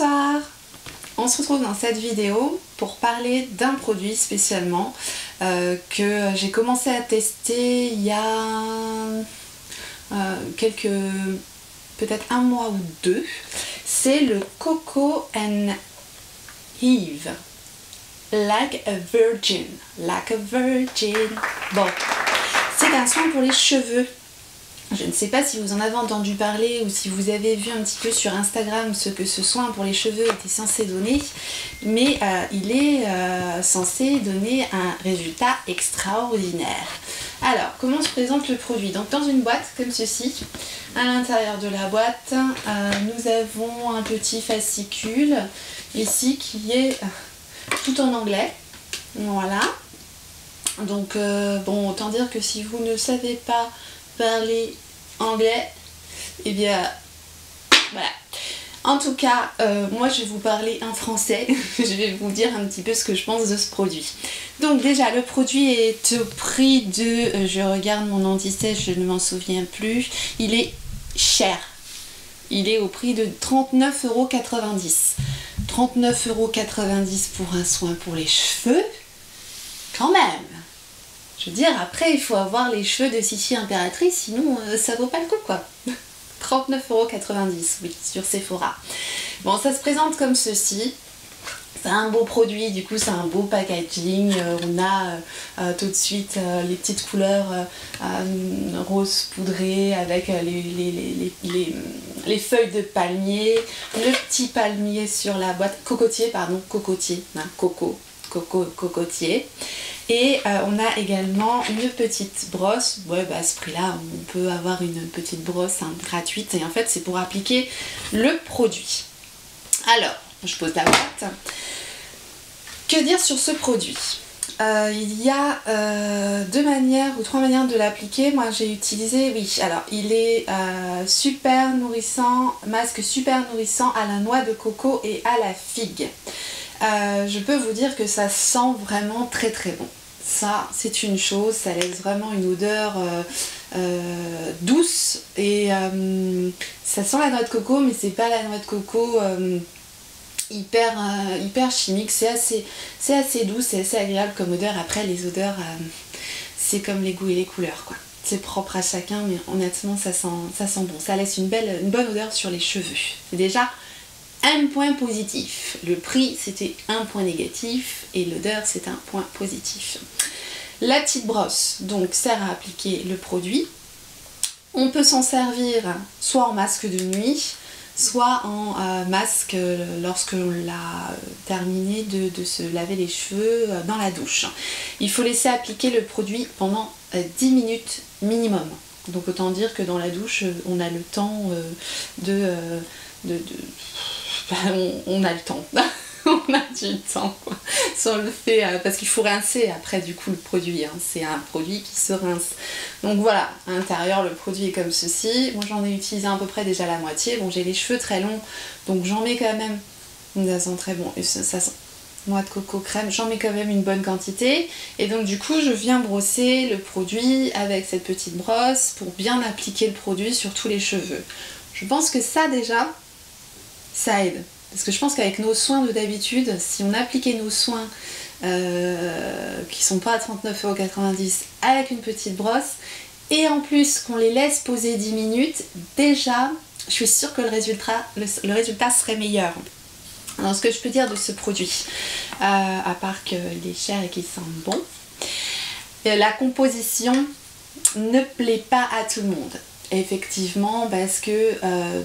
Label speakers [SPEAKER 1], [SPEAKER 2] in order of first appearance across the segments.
[SPEAKER 1] Bonsoir! On se retrouve dans cette vidéo pour parler d'un produit spécialement que j'ai commencé à tester il y a peut-être un mois ou deux. C'est le Coco and Eve. Like a Virgin. Like a Virgin. Bon, c'est un soin pour les cheveux. Je ne sais pas si vous en avez entendu parler ou si vous avez vu un petit peu sur Instagram ce que ce soin pour les cheveux était censé donner, mais il est censé donner un résultat extraordinaire. Alors, comment se présente le produit? Donc dans une boîte comme ceci, à l'intérieur de la boîte, nous avons un petit fascicule ici qui est tout en anglais. Voilà. Donc bon, autant dire que si vous ne savez pas parler anglais, et bien voilà. En tout cas, moi je vais vous parler en français. Je vais vous dire un petit peu ce que je pense de ce produit. Donc déjà, le produit est au prix de, je regarde mon anti-sèche, je ne m'en souviens plus, il est cher. Il est au prix de 39,90 €. 39,90 € pour un soin pour les cheveux, quand même. Je veux dire, après, il faut avoir les cheveux de Sissi impératrice, sinon ça vaut pas le coup, quoi. 39,90 €, oui, sur Sephora. Bon, ça se présente comme ceci. C'est un beau produit, du coup, c'est un beau packaging. On a tout de suite les petites couleurs rose poudré avec les feuilles de palmier, le petit palmier sur la boîte, cocotier, pardon, cocotier, hein, cocotier. Et on a également une petite brosse. Ouais, bah à ce prix là on peut avoir une petite brosse gratuite, et en fait c'est pour appliquer le produit. Alors je pose la boîte. Que dire sur ce produit? Il y a deux manières ou trois manières de l'appliquer. Moi j'ai utilisé, oui, alors il est super nourrissant, masque super nourrissant à la noix de coco et à la figue. Je peux vous dire que ça sent vraiment très très bon. Ça, c'est une chose, ça laisse vraiment une odeur douce, et ça sent la noix de coco, mais c'est pas la noix de coco hyper chimique. C'est assez doux, c'est assez agréable comme odeur. Après, les odeurs, c'est comme les goûts et les couleurs, quoi. C'est propre à chacun, mais honnêtement, ça sent bon. Ça laisse une bonne odeur sur les cheveux. C'est déjà un point positif. Le prix c'était un point négatif et l'odeur c'est un point positif. La petite brosse donc sert à appliquer le produit. On peut s'en servir soit en masque de nuit, soit en masque lorsque l'on l'a terminé de se laver les cheveux dans la douche. Il faut laisser appliquer le produit pendant 10 minutes minimum. Donc autant dire que dans la douche on a le temps on a le temps. On a du temps, quoi. Si on le fait, parce qu'il faut rincer après du coup le produit, hein. C'est un produit qui se rince. Donc voilà, à l'intérieur le produit est comme ceci. Moi j'en ai utilisé à peu près déjà la moitié. Bon, j'ai les cheveux très longs, donc j'en mets quand même. Ça sent très bon. Et ça sent noix de coco crème, j'en mets quand même une bonne quantité. Et donc du coup je viens brosser le produit avec cette petite brosse pour bien appliquer le produit sur tous les cheveux. Je pense que ça déjà, ça aide. Parce que je pense qu'avec nos soins de d'habitude, si on appliquait nos soins qui sont pas à 39,90 € avec une petite brosse, et en plus qu'on les laisse poser 10 minutes, déjà je suis sûre que le résultat serait meilleur. Alors ce que je peux dire de ce produit, à part qu'il est cher et qu'il sent bon, la composition ne plaît pas à tout le monde. Effectivement, parce que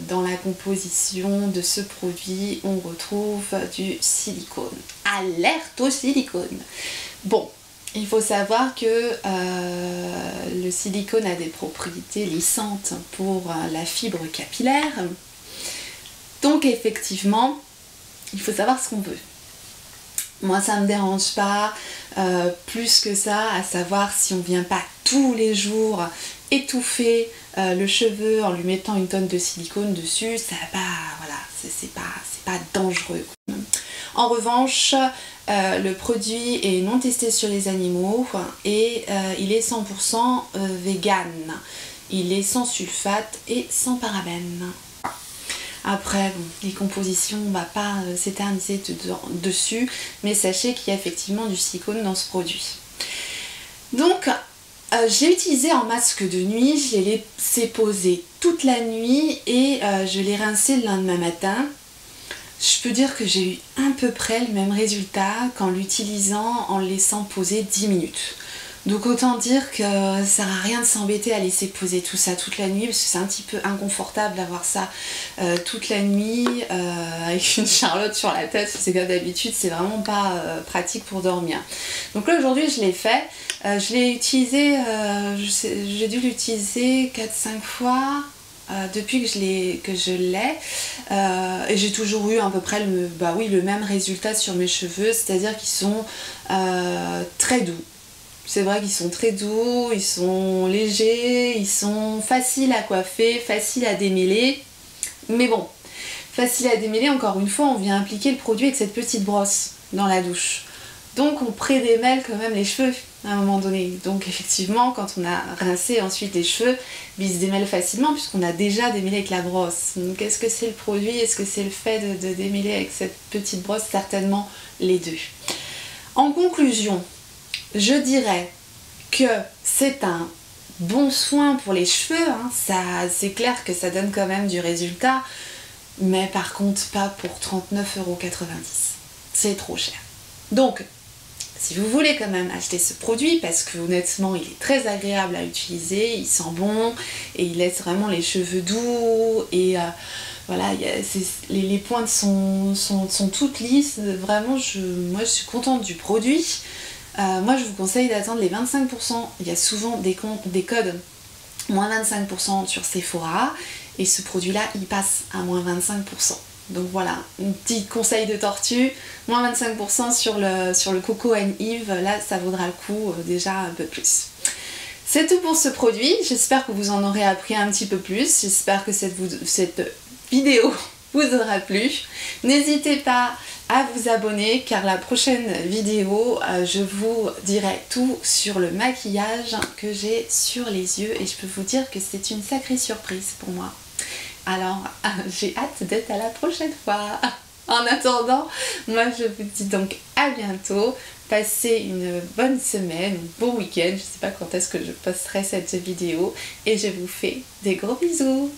[SPEAKER 1] dans la composition de ce produit, on retrouve du silicone. Alerte au silicone! Bon, il faut savoir que le silicone a des propriétés lissantes pour la fibre capillaire. Donc effectivement, il faut savoir ce qu'on veut. Moi ça me dérange pas plus que ça, à savoir si on vient pas tous les jours étouffer le cheveu en lui mettant une tonne de silicone dessus, ça va pas, voilà, c'est pas dangereux. En revanche, le produit est non testé sur les animaux et il est 100% vegan. Il est sans sulfate et sans parabènes. Après, bon, les compositions, on va pas s'éterniser dessus, mais sachez qu'il y a effectivement du silicone dans ce produit. Donc, je l'ai utilisé en masque de nuit, je l'ai laissé poser toute la nuit et je l'ai rincé le lendemain matin. Je peux dire que j'ai eu à peu près le même résultat qu'en l'utilisant en le laissant poser 10 minutes. Donc autant dire que ça sert à rien de s'embêter à laisser poser tout ça toute la nuit parce que c'est un petit peu inconfortable d'avoir ça toute la nuit avec une charlotte sur la tête, c'est comme d'habitude, c'est vraiment pas pratique pour dormir. Donc là aujourd'hui je l'ai fait, je l'ai utilisé, j'ai dû l'utiliser 4-5 fois. Depuis que je l'ai et j'ai toujours eu à peu près le même résultat sur mes cheveux, c'est-à-dire qu'ils sont très doux. C'est vrai qu'ils sont très doux, ils sont légers, ils sont faciles à coiffer, faciles à démêler. Mais bon, facile à démêler, encore une fois, on vient appliquer le produit avec cette petite brosse dans la douche. Donc on prédémêle quand même les cheveux à un moment donné. Donc effectivement, quand on a rincé ensuite les cheveux, ils se démêlent facilement puisqu'on a déjà démêlé avec la brosse. Donc est-ce que c'est le produit, est-ce que c'est le fait de démêler avec cette petite brosse? Certainement les deux. En conclusion, je dirais que c'est un bon soin pour les cheveux, hein. C'est clair que ça donne quand même du résultat, mais par contre pas pour 39,90 €. C'est trop cher. Donc, si vous voulez quand même acheter ce produit, parce que honnêtement il est très agréable à utiliser, il sent bon et il laisse vraiment les cheveux doux et voilà, les pointes sont toutes lisses, vraiment moi je suis contente du produit. Moi je vous conseille d'attendre les 25%, il y a souvent des codes moins 25% sur Sephora et ce produit là il passe à moins 25%. Donc voilà, un petit conseil de tortue, moins 25% sur le Coco and Eve, là ça vaudra le coup déjà un peu plus. C'est tout pour ce produit, j'espère que vous en aurez appris un petit peu plus, j'espère que cette vidéo vous aura plu. N'hésitez pas à vous abonner car la prochaine vidéo, je vous dirai tout sur le maquillage que j'ai sur les yeux et je peux vous dire que c'est une sacrée surprise pour moi. Alors, j'ai hâte d'être à la prochaine fois. En attendant, moi je vous dis donc à bientôt. Passez une bonne semaine, un bon week-end. Je ne sais pas quand est-ce que je posterai cette vidéo. Et je vous fais des gros bisous.